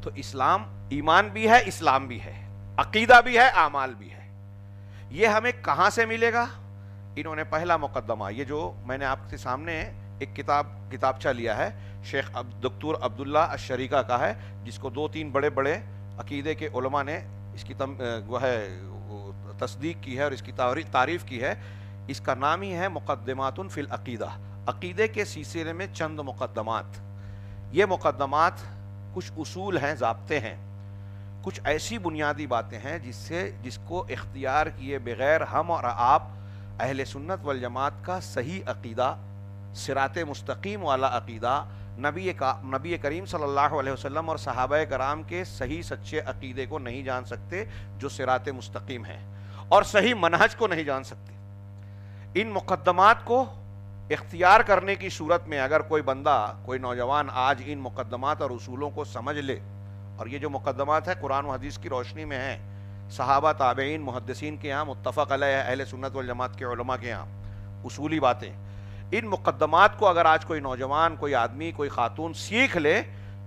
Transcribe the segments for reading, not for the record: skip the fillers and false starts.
تو اسلام ایمان بھی ہے، اسلام بھی ہے، عقیدہ بھی ہے، اعمال بھی ہے۔ یہ ہمیں کہاں سے ملے گا؟ انہوں نے پہلا مقدمہ، یہ جو میں نے آپ کے سامنے ایک کتابچہ لیا ہے، شیخ دکتور عبداللہ الشریکہ کا ہے، جس کو 2-3 بڑے بڑے عقیدے کے علماء نے اس کی تصدیق کی ہے اور اس کی تعریف کی ہے۔ اس کا نام ہی ہے مقدمات فی العقیدہ، عقیدے کے سلسلے میں چند مقدمات۔ یہ مقدمات کچھ اصول ہیں، ضابطے ہیں، کچھ ایسی بنیادی باتیں ہیں جس کو اختیار کیے بغیر ہم اور آپ اہل سنت والجماعت کا صحیح عقیدہ، صراط مستقیم والا عقیدہ، نبی کریم صلی اللہ علیہ وسلم اور صحابہ کرام کے صحیح سچے عقیدے کو نہیں جان سکتے جو صراط مستقیم ہے، اور صحیح منہج کو نہیں جان سکتے۔ ان مقدمات کو اختیار کرنے کی صورت میں اگر کوئی بندہ، کوئی نوجوان آج ان مقدمات اور اصولوں کو سمجھ لے، اور یہ جو مقدمات ہیں قرآن و حدیث کی روشنی میں ہیں، صحابہ، تابعین، محدثین کے یہاں متفق علیہ، اہل سنت والجماعت کے علماء کے یہاں اصولی باتیں، ان مقدمات کو اگر آج کوئی نوجوان، کوئی آدمی، کوئی خاتون سیکھ لے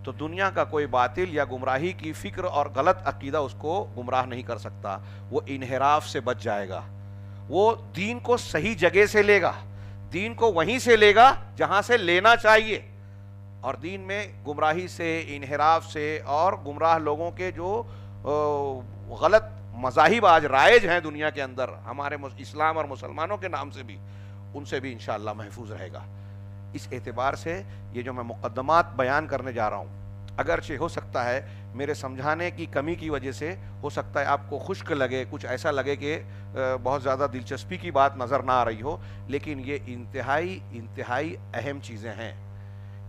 تو دنیا کا کوئی باطل یا گمراہی کی فکر اور غلط عقیدہ اس کو گمراہ نہیں کر سکتا۔ وہ انحراف سے بچ جائے گا، وہ دین کو صحیح جگہ سے لے گا، دین کو وہیں سے لے گا جہاں سے لینا چاہیے، اور دین میں گمراہی سے، انحراف سے اور گمراہ لوگوں کے جو غلط مذاہب آج رائج ہیں دنیا کے اندر، ہمارے اسلام اور مسلمانوں کے نام سے بھی، ان سے بھی انشاءاللہ محفوظ رہے گا۔ اس اعتبار سے یہ جو میں مقدمات بیان کرنے جا رہا ہوں، اگرچہ ہو سکتا ہے میرے سمجھانے کی کمی کی وجہ سے ہو سکتا ہے آپ کو خشک لگے، کچھ ایسا لگے کہ بہت زیادہ دلچسپی کی بات نظر نہ آ رہی ہو، لیکن یہ انتہائی اہم چیزیں ہیں۔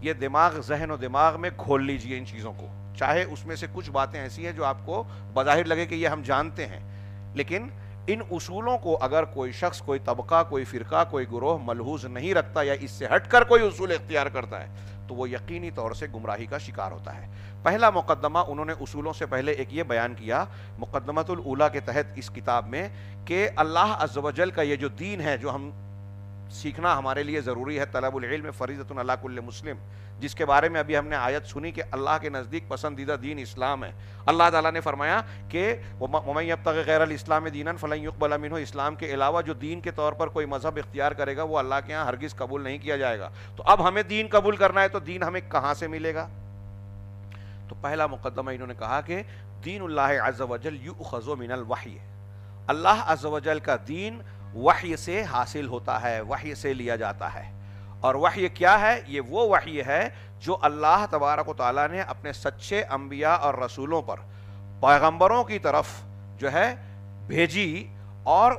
یہ ذہن و دماغ میں کھول لیجئے ان چیزوں کو، چاہے اس میں سے کچھ باتیں ایسی ہیں جو آپ کو بظاہر لگے کہ یہ ہم جانتے ہیں، لیکن ان اصولوں کو اگر کوئی شخص، کوئی طبقہ، کوئی فرقہ، کوئی گروہ ملحوظ نہیں رکھتا یا اس سے ہٹ کر کوئی اصول اختیار کرتا ہے تو وہ یقینی طور سے گمراہی کا شکار ہوتا ہے۔ پہلا مقدمہ انہوں نے اصولوں سے پہلے ایک یہ بیان کیا مقدمۃ الاولیٰ کے تحت اس کتاب میں، کہ اللہ عز و جل کا یہ جو دین ہے جو ہم سیکھنا ہمارے لیے ضروری ہے، طلب العلم فریضۃ علی کل مسلم، جس کے بارے میں ابھی ہم نے آیت سنی کہ اللہ کے نزدیک پسندیدہ دین اسلام ہے۔ اللہ تعالیٰ نے فرمایا کہ وَمَن يَبْتَغِ غَيْرَ الْإِسْلَامِ دِينًا فَلَن يُقْبَلَ مِنْهُ، اسلام کے علاوہ جو دین کے طور پر کوئی مذہب اختیار کرے گا وہ اللہ کے ہاں ہرگز قبول نہیں کیا جائے گا۔ تو اب ہمیں دین قبول کرنا ہے تو دین ہمیں کہاں سے ملے گا؟ تو پہلا مقدمہ انہوں نے کہا کہ دین اللہ عز و جل یؤخذ من الوحی، اللہ عز و جل کا دین وحی سے حاصل ہوتا ہے، وحی سے لیا جاتا ہے۔ اور وحی کیا ہے؟ یہ وہ وحی ہے جو اللہ تبارک و تعالیٰ نے اپنے سچے انبیاء اور رسولوں پر، پیغمبروں کی طرف جو ہے بھیجی، اور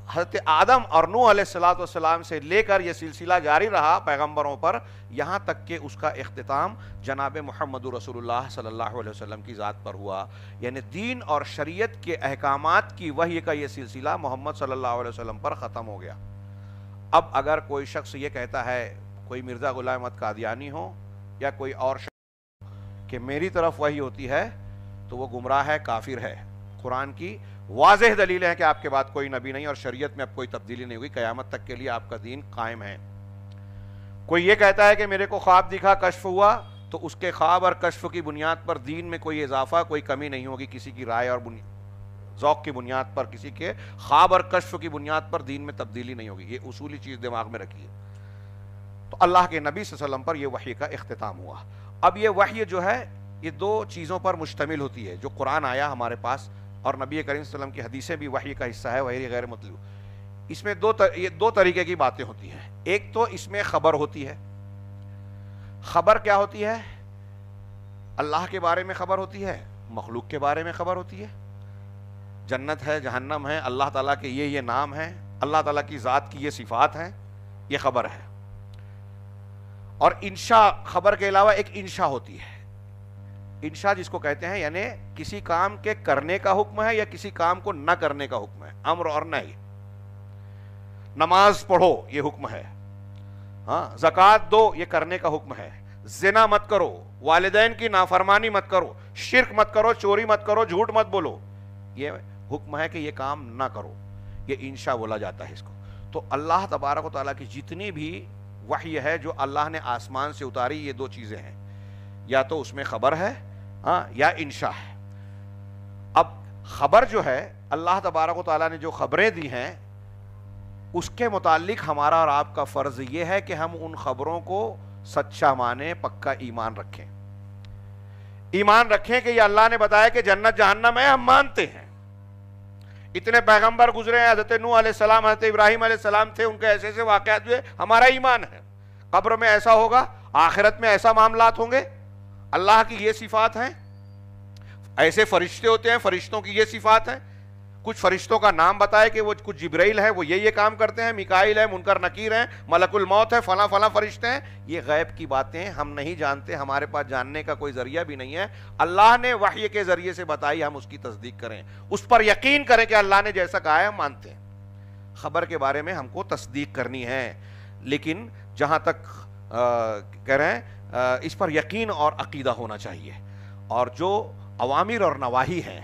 حضرت آدم اور نوح علیہ السلام سے لے کر یہ سلسلہ جاری رہا پیغمبروں پر، یہاں تک کہ اس کا اختتام جناب محمد رسول اللہ صلی اللہ علیہ وسلم کی ذات پر ہوا۔ یعنی دین اور شریعت کے احکامات کی وحی کا یہ سلسلہ محمد صلی اللہ علیہ وسلم پر ختم ہو گیا۔ اب اگر کوئی شخص یہ کہتا ہے، کوئی مرزا غلام احمد قادیانی ہو یا کوئی اور شخص کہ میری طرف وحی ہوتی ہے، تو وہ گمراہ ہے، کافر ہے۔ قرآن کی واضح دلیل ہے کہ آپ کے بعد کوئی نبی نہیں، اور شریعت میں اب کوئی تبدیلی نہیں ہوئی، قیامت تک کے لیے آپ کا دین قائم ہے۔ کوئی یہ کہتا ہے کہ میرے کو خواب دکھا، کشف ہوا، تو اس کے خواب اور کشف کی بنیاد پر دین میں کوئی اضافہ، کوئی کمی نہیں ہوگی، کسی کی رائے اور ذوق کی بنیاد پر، کسی کے خواب اور کشف کی بنیاد پر دین میں تبدیلی نہیں ہوگی۔ یہ اصولی چیز دماغ میں رکھیے۔ تو اللہ کے نبی صلی اللہ علیہ وسلم پر یہ وحی کا اختتام ہوا۔ اب یہ وحی جو ہے یہ دو چیزوں پر مشتمل ہوتی ہے، جو قرآن آیا ہمارے پاس اور نبی کریم صلی اللہ علیہ وسلم کی حدیثیں بھی وحی کا حصہ ہے، وحی غیر مطلوب۔ اس میں دو طریقے کی باتیں ہوتی ہیں۔ ایک تو اس میں خبر ہوتی ہے۔ خبر کیا ہوتی ہے؟ اللہ کے بارے میں خبر ہوتی ہے، مخلوق کے بارے میں خبر ہوتی ہے، جنت ہے، جہنم ہے، اللہ تعالیٰ کے یہ نام ہیں، اللہ تعالیٰ کی ذات کی یہ صفات ہیں، یہ خبر ہے۔ اور انشاء، خبر کے علاوہ ایک انشاء ہوتی ہے۔ انشاء جس کو کہتے ہیں یعنی کسی کام کے کرنے کا حکم ہے یا کسی کام کو نہ کرنے کا حکم ہے، امر اور نہی۔ نماز پڑھو یہ حکم ہے، ہاں، زکوٰۃ دو یہ کرنے کا حکم ہے، زنا مت کرو، والدین کی نافرمانی مت کرو، شرک مت کرو، چوری مت کرو، جھوٹ مت بولو، یہ حکم ہے کہ یہ کام نہ کرو، یہ انشاء بولا جاتا ہے اس کو۔ تو اللہ تبارک و تعالیٰ کی جتنی بھی وحی ہے جو اللہ نے آسمان سے اتاری، یہ دو چیزیں ہیں، یا تو اس میں خبر ہے ہاں یا انشاء ہے۔ اب خبر جو ہے اللہ تبارک و تعالیٰ نے جو خبریں دی ہیں اس کے متعلق ہمارا اور آپ کا فرض یہ ہے کہ ہم ان خبروں کو سچا مانیں، پکا ایمان رکھیں۔ ایمان رکھیں کہ یہ اللہ نے بتایا کہ جنت جہنم ہے، ہم مانتے ہیں۔ اتنے پیغمبر گزرے ہیں، حضرت نوح علیہ السلام، حضرت ابراہیم علیہ السلام تھے، ان کے ایسے ایسے واقعات ہوئے، ہمارا ایمان ہے۔ قبر میں ایسا ہوگا، آخرت میں ایسا معاملات ہوں گے، اللہ کی یہ صفات ہیں۔ ایسے فرشتے ہوتے ہیں، فرشتوں کی یہ صفات ہیں۔ کچھ فرشتوں کا نام بتائے کہ وہ کچھ جبرائیل ہے، وہ یہ کام کرتے ہیں، میکائیل ہے، منکر نکیر ہیں، ملک الموت ہے، فلاں فلاں فرشتے ہیں۔ یہ غیب کی باتیں ہم نہیں جانتے، ہمارے پاس جاننے کا کوئی ذریعہ بھی نہیں ہے۔ اللہ نے وحی کے ذریعے سے بتائی، ہم اس کی تصدیق کریں، اس پر یقین کریں کہ اللہ نے جیسا کہا ہے ہم مانتے ہیں۔ خبر کے بارے میں ہم کو تصدیق کرنی ہے، لیکن جہاں تک کہہ رہے ہیں اس پر یقین اور عقیدہ ہونا چاہیے۔ اور جو اوامر اور نواہی ہیں،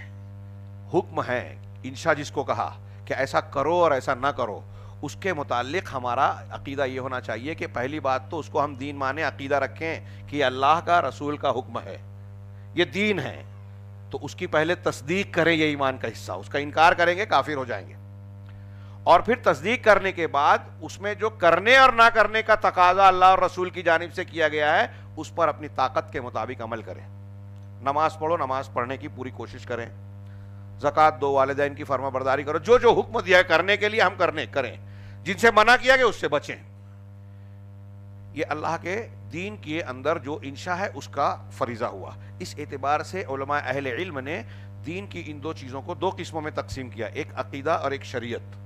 حکم ہے، انشاء جس کو کہا کہ ایسا کرو اور ایسا نہ کرو، اس کے متعلق ہمارا عقیدہ یہ ہونا چاہیے کہ پہلی بات تو اس کو ہم دین مانیں، عقیدہ رکھیں کہ یہ اللہ کا رسول کا حکم ہے، یہ دین ہے، تو اس کی پہلے تصدیق کریں، یہ ایمان کا حصہ۔ اس کا انکار کریں گے کافر ہو جائیں گے۔ اور پھر تصدیق کرنے کے بعد اس میں جو کرنے اور نہ کرنے کا تقاضا اللہ اور رسول کی جانب سے کیا گیا ہے اس پر اپنی طاقت کے مطابق عمل کریں۔ نماز پڑھو، نماز پڑھنے کی پوری کوشش کریں، زکوٰۃ دو، والدین کی فرما برداری کرو، جو جو حکم دیا ہے کرنے کے لیے ہم کریں، جن سے منع کیا گیا اس سے بچیں۔ یہ اللہ کے دین کے اندر جو انشاء ہے اس کا فریضہ ہوا۔ اس اعتبار سے علماء اہل علم نے دین کی ان دو چیزوں کو دو قسموں میں تقسیم کیا، ایک عقیدہ اور ایک شریعت۔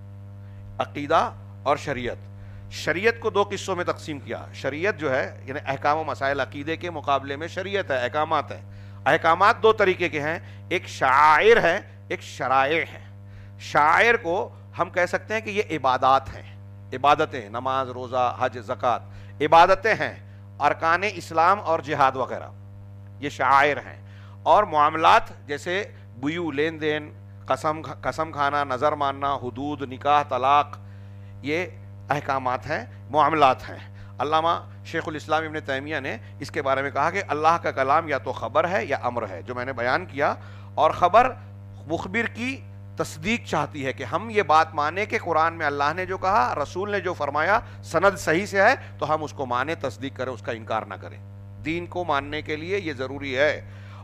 عقیدہ اور شریعت، شریعت کو دو قصوں میں تقسیم کیا۔ شریعت جو ہے یعنی احکام و مسائل، عقیدے کے مقابلے میں شریعت ہے، احکامات ہیں۔ احکامات دو طریقے کے ہیں، ایک شعائر ہے، ایک شرائع ہے۔ شعائر کو ہم کہہ سکتے ہیں کہ یہ عبادات ہیں، عبادتیں، نماز، روزہ، حج، زکوٰۃ، عبادتیں ہیں، ارکان اسلام اور جہاد وغیرہ، یہ شعائر ہیں۔ اور معاملات جیسے بیوع، لین دین، قسم کھانا، نظر ماننا، حدود، نکاح، طلاق، یہ احکامات ہیں، معاملات ہیں۔ علامہ شیخ الاسلام ابن تیمیہ نے اس کے بارے میں کہا کہ اللہ کا کلام یا تو خبر ہے یا امر ہے، جو میں نے بیان کیا۔ اور خبر مخبر کی تصدیق چاہتی ہے کہ ہم یہ بات مانیں کہ قرآن میں اللہ نے جو کہا، رسول نے جو فرمایا، سند صحیح سے ہے تو ہم اس کو مانیں، تصدیق کریں، اس کا انکار نہ کریں۔ دین کو ماننے کے لیے یہ ضروری ہے۔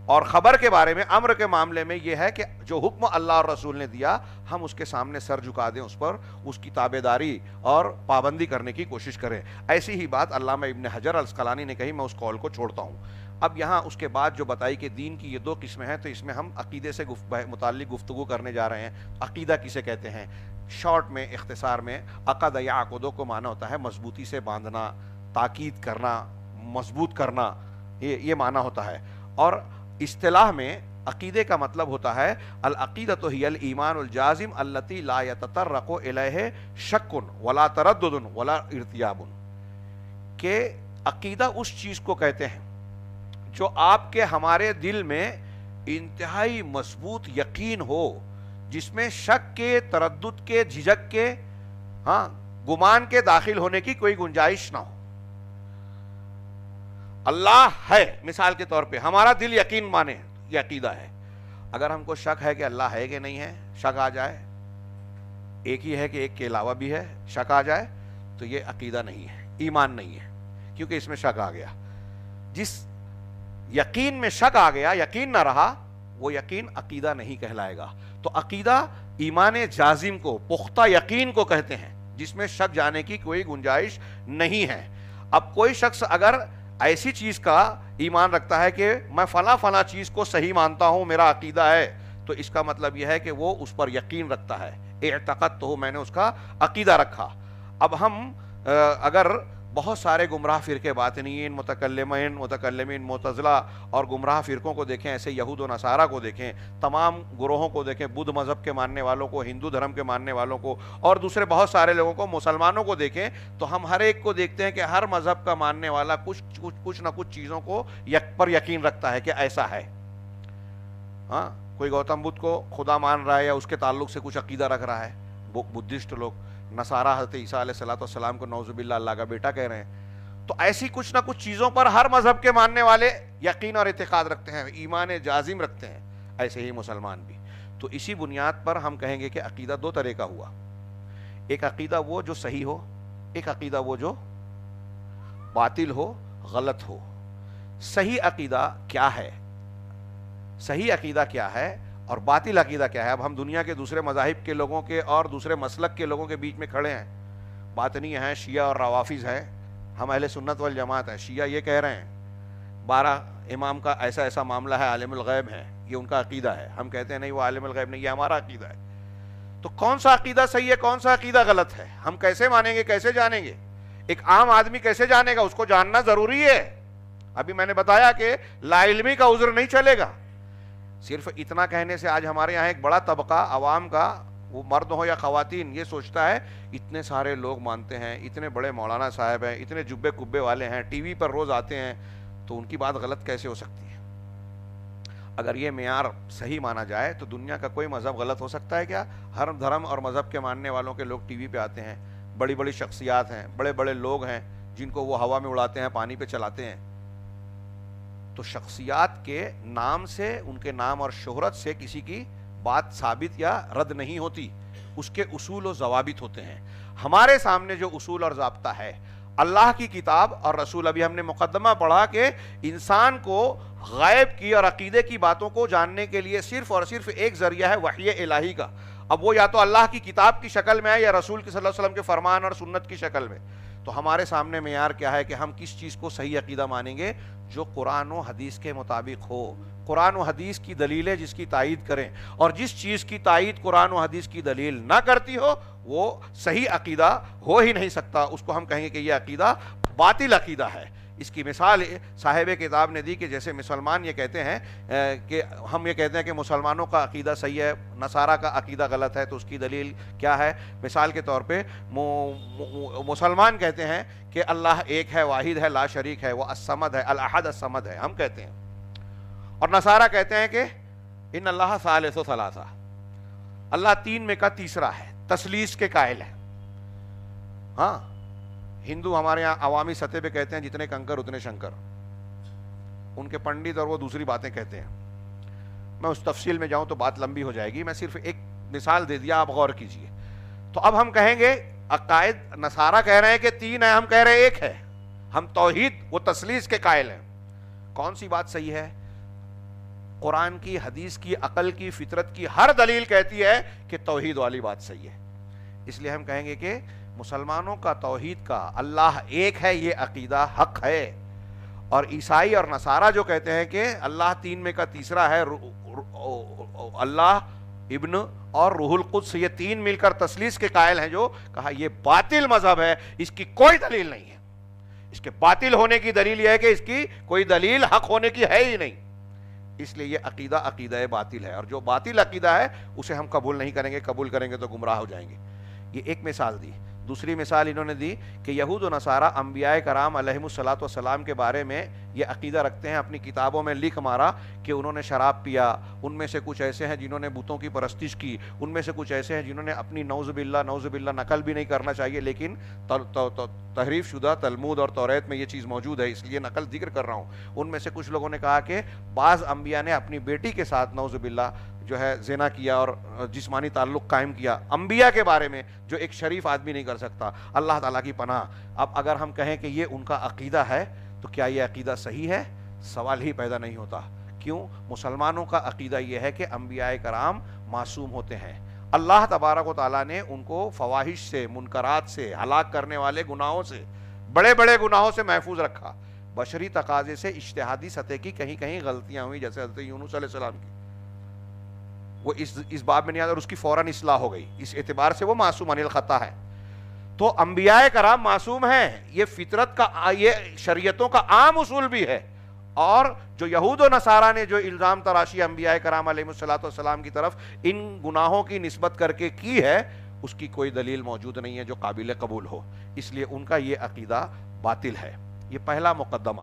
اور خبر کے بارے میں، امر کے معاملے میں یہ ہے کہ جو حکم اللہ اور رسول نے دیا ہم اس کے سامنے سر جھکا دیں، اس پر اس کی تابعداری اور پابندی کرنے کی کوشش کریں۔ ایسی ہی بات علامہ ابن حجر العسقلانی نے کہی، میں اس قول کو چھوڑتا ہوں۔ اب یہاں اس کے بعد جو بتائی کہ دین کی یہ دو قسمیں ہیں، تو اس میں ہم عقیدے سے متعلق گفتگو کرنے جا رہے ہیں۔ عقیدہ کسے کہتے ہیں؟ شارٹ میں، اختصار میں، عقد یعقد کو معنی ہوتا ہے مضبوطی سے باندھنا، تاکید کرنا، مضبوط کرنا، یہ معنی ہوتا ہے۔ اور اصطلاح میں عقیدے کا مطلب ہوتا ہے العقیدۃ ہی الایمان الجازم التی لا یتطرق الیہ شک ولا تردد ولا ارتیاب، کہ عقیدہ اس چیز کو کہتے ہیں جو آپ کے ہمارے دل میں انتہائی مضبوط یقین ہو، جس میں شک کے، تردد کے، جھجک کے، گمان کے داخل ہونے کی کوئی گنجائش نہ ہو۔ اللہ ہے مثال کے طور پہ، ہمارا دل یقین مانے، یہ عقیدہ ہے۔ اگر ہم کو شک ہے کہ اللہ ہے کہ نہیں ہے، شک آ جائے، ایک ہی ہے کہ ایک کے علاوہ بھی ہے، شک آ جائے تو یہ عقیدہ نہیں ہے، ایمان نہیں ہے، کیونکہ اس میں شک آ گیا۔ جس یقین میں شک آ گیا، یقین نہ رہا، وہ یقین عقیدہ نہیں کہلائے گا۔ تو عقیدہ ایمان جازم کو، پختہ یقین کو کہتے ہیں، جس میں شک جانے کی کوئی گنجائش نہیں ہے۔ اب کوئی شخص اگر ایسی چیز کا ایمان رکھتا ہے کہ میں فلاں فلاں چیز کو صحیح مانتا ہوں، میرا عقیدہ ہے، تو اس کا مطلب یہ ہے کہ وہ اس پر یقین رکھتا ہے۔ اعتقاد تو میں نے اس کا عقیدہ رکھا۔ اب ہم اگر بہت سارے گمراہ فرقے، باطنیین، متکلمین، معتزلہ اور گمراہ فرقوں کو دیکھیں، ایسے یہود و نصارہ کو دیکھیں، تمام گروہوں کو دیکھیں، بدھ مذہب کے ماننے والوں کو، ہندو دھرم کے ماننے والوں کو، اور دوسرے بہت سارے لوگوں کو، مسلمانوں کو دیکھیں، تو ہم ہر ایک کو دیکھتے ہیں کہ ہر مذہب کا ماننے والا کچھ نہ کچھ چیزوں کو پر یقین رکھتا ہے کہ ایسا ہے۔ کوئی گوتم بدھ کو خدا مان رہا ہے یا اس کے تعلق سے کچھ عقیدہ رکھ رہا ہے، بدھسٹ لوگ، نصارہ حضرت عیسیٰ علیہ السلام کو نعوذ باللہ اللہ کا بیٹا کہہ رہے ہیں، تو ایسی کچھ نہ کچھ چیزوں پر ہر مذہب کے ماننے والے یقین اور اعتقاد رکھتے ہیں، ایمان جازم رکھتے ہیں، ایسے ہی مسلمان بھی۔ تو اسی بنیاد پر ہم کہیں گے کہ عقیدہ دو طرح کا ہوا، ایک عقیدہ وہ جو صحیح ہو، ایک عقیدہ وہ جو باطل ہو، غلط ہو۔ صحیح عقیدہ کیا ہے، صحیح عقیدہ کیا ہے اور باطل عقیدہ کیا ہے؟ اب ہم دنیا کے دوسرے مذاہب کے لوگوں کے اور دوسرے مسلک کے لوگوں کے بیچ میں کھڑے ہیں، باطنی ہیں، شیعہ اور روافظ ہیں، ہم اہل سنت والجماعت ہیں۔ شیعہ یہ کہہ رہے ہیں 12 امام کا ایسا ایسا معاملہ ہے، عالم الغیب ہے، یہ ان کا عقیدہ ہے۔ ہم کہتے ہیں نہیں، وہ عالم الغیب نہیں، یہ ہمارا عقیدہ ہے۔ تو کون سا عقیدہ صحیح ہے، کون سا عقیدہ غلط ہے؟ ہم کیسے مانیں گے، کیسے جانیں گے؟ ایک عام آدمی کیسے جانے گا؟ اس کو جاننا ضروری ہے۔ ابھی میں نے بتایا کہ لا علمی کا عذر نہیں چلے گا۔ صرف اتنا کہنے سے آج ہمارے یہاں ایک بڑا طبقہ عوام کا، وہ مرد ہو یا خواتین، یہ سوچتا ہے اتنے سارے لوگ مانتے ہیں، اتنے بڑے مولانا صاحب ہیں، اتنے جبے کبے والے ہیں، ٹی وی پر روز آتے ہیں، تو ان کی بات غلط کیسے ہو سکتی ہے؟ اگر یہ معیار صحیح مانا جائے تو دنیا کا کوئی مذہب غلط ہو سکتا ہے کیا؟ ہر دھرم اور مذہب کے ماننے والوں کے لوگ ٹی وی پہ آتے ہیں، بڑی بڑی شخصیات ہیں، بڑے بڑے لوگ ہیں جن کو وہ ہوا میں اڑاتے ہیں، پانی پہ چلاتے ہیں۔ تو شخصیات کے نام سے، ان کے نام اور شہرت سے کسی کی بات ثابت یا رد نہیں ہوتی، اس کے اصول و ضوابط ہوتے ہیں۔ ہمارے سامنے جو اصول اور ضابطہ ہے، اللہ کی کتاب اور رسول، ابھی ہم نے مقدمہ پڑھا کہ انسان کو غیب کی اور عقیدے کی باتوں کو جاننے کے لیے صرف اور صرف ایک ذریعہ ہے، وحی الہی کا۔ اب وہ یا تو اللہ کی کتاب کی شکل میں ہے یا رسول کی صلی اللہ علیہ وسلم کے فرمان اور سنت کی شکل میں۔ تو ہمارے سامنے معیار کیا ہے کہ ہم کس چیز کو صحیح عقیدہ مانیں گے؟ جو قرآن و حدیث کے مطابق ہو، قرآن و حدیث کی دلیلیں جس کی تائید کریں، اور جس چیز کی تائید قرآن و حدیث کی دلیل نہ کرتی ہو وہ صحیح عقیدہ ہو ہی نہیں سکتا۔ اس کو ہم کہیں گے کہ یہ عقیدہ باطل عقیدہ ہے۔ اس کی مثال صاحب کتاب نے دی کہ جیسے مسلمان یہ کہتے ہیں کہ ہم یہ کہتے ہیں کہ مسلمانوں کا عقیدہ صحیح ہے، نصارہ کا عقیدہ غلط ہے، تو اس کی دلیل کیا ہے؟ مثال کے طور پہ مسلمان کہتے ہیں کہ اللہ ایک ہے، واحد ہے، لا شریک ہے، وہ الصمد ہے، الاحد الصمد ہے، ہم کہتے ہیں۔ اور نصارہ کہتے ہیں کہ ان اللہ ثالث ثلاثہ، اللہ تین میں کا تیسرا ہے، تثلیث کے قائل ہیں۔ ہاں، ہندو ہمارے یہاں عوامی سطح پہ کہتے ہیں جتنے کنکر اتنے شنکر، ان کے پنڈت اور وہ دوسری باتیں کہتے ہیں۔ میں اس تفصیل میں جاؤں تو بات لمبی ہو جائے گی، میں صرف ایک مثال دے دیا، آپ غور کیجئے۔ تو اب ہم کہیں گے عقائد، نصارہ کہہ رہے ہیں کہ تین ہے، ہم کہہ رہے ہیں ایک ہے، ہم توحید و تثلیث کے قائل ہیں۔ کون سی بات صحیح ہے؟ قرآن کی، حدیث کی، عقل کی، فطرت کی ہر دلیل کہتی ہے کہ توحید والی بات صحیح ہے۔ اس لیے ہم کہیں گے کہ مسلمانوں کا توحید کا، اللہ ایک ہے، یہ عقیدہ حق ہے۔ اور عیسائی اور نصارہ جو کہتے ہیں کہ اللہ تین میں کا تیسرا ہے، اللہ، ابن اور روح القدس، یہ تین مل کر تثلیث کے قائل ہیں، جو کہا یہ باطل مذہب ہے، اس کی کوئی دلیل نہیں ہے۔ اس کے باطل ہونے کی دلیل یہ ہے کہ اس کی کوئی دلیل حق ہونے کی ہے ہی نہیں۔ اس لیے یہ عقیدہ عقیدہ باطل ہے، اور جو باطل عقیدہ ہے اسے ہم قبول نہیں کریں گے، قبول کریں گے تو گمراہ ہو جائیں گے۔ یہ ایک مثال دی۔ دوسری مثال انہوں نے دی کہ یہود و نصارہ انبیاء کرام علیہم الصلاۃ والسلام کے بارے میں یہ عقیدہ رکھتے ہیں، اپنی کتابوں میں لکھ مارا کہ انہوں نے شراب پیا، ان میں سے کچھ ایسے ہیں جنہوں نے بتوں کی پرستش کی، ان میں سے کچھ ایسے ہیں جنہوں نے اپنی نعوذ باللہ نقل بھی نہیں کرنا چاہیے، لیکن تحریف شدہ تلمود اور توریت میں یہ چیز موجود ہے، اس لیے نقل ذکر کر رہا ہوں۔ ان میں سے کچھ لوگوں نے کہا کہ بعض انبیاء نے اپنی بیٹی کے ساتھ نعوذ باللہ جو ہے زنا کیا اور جسمانی تعلق قائم کیا، انبیاء کے بارے میں، جو ایک شریف آدمی نہیں کر سکتا، اللہ تعالیٰ کی پناہ۔ اب اگر ہم کہیں کہ یہ ان کا عقیدہ ہے تو کیا یہ عقیدہ صحیح ہے؟ سوال ہی پیدا نہیں ہوتا۔ کیوں؟ مسلمانوں کا عقیدہ یہ ہے کہ انبیاء کرام معصوم ہوتے ہیں، اللہ تبارک و تعالیٰ نے ان کو فواحش سے، منکرات سے، ہلاک کرنے والے گناہوں سے، بڑے بڑے گناہوں سے محفوظ رکھا۔ بشری تقاضے سے اجتہادی سطح کی کہیں کہیں غلطیاں ہوئی، جیسے حضرت یونس علیہ السلام کی، وہ اس باب میں نہیں آتا اور اس کی فوراً اصلاح ہو گئی، اس اعتبار سے وہ معصوم عن الخطا ہے۔ تو انبیاء کرام معصوم ہیں، یہ فطرت کا، یہ شریعتوں کا عام اصول بھی ہے۔ اور جو یہود و نصارہ نے جو الزام تراشی انبیاء کرام علیہ الصلوۃ والسلام کی طرف ان گناہوں کی نسبت کر کے کی ہے، اس کی کوئی دلیل موجود نہیں ہے جو قابل قبول ہو، اس لیے ان کا یہ عقیدہ باطل ہے۔ یہ پہلا مقدمہ۔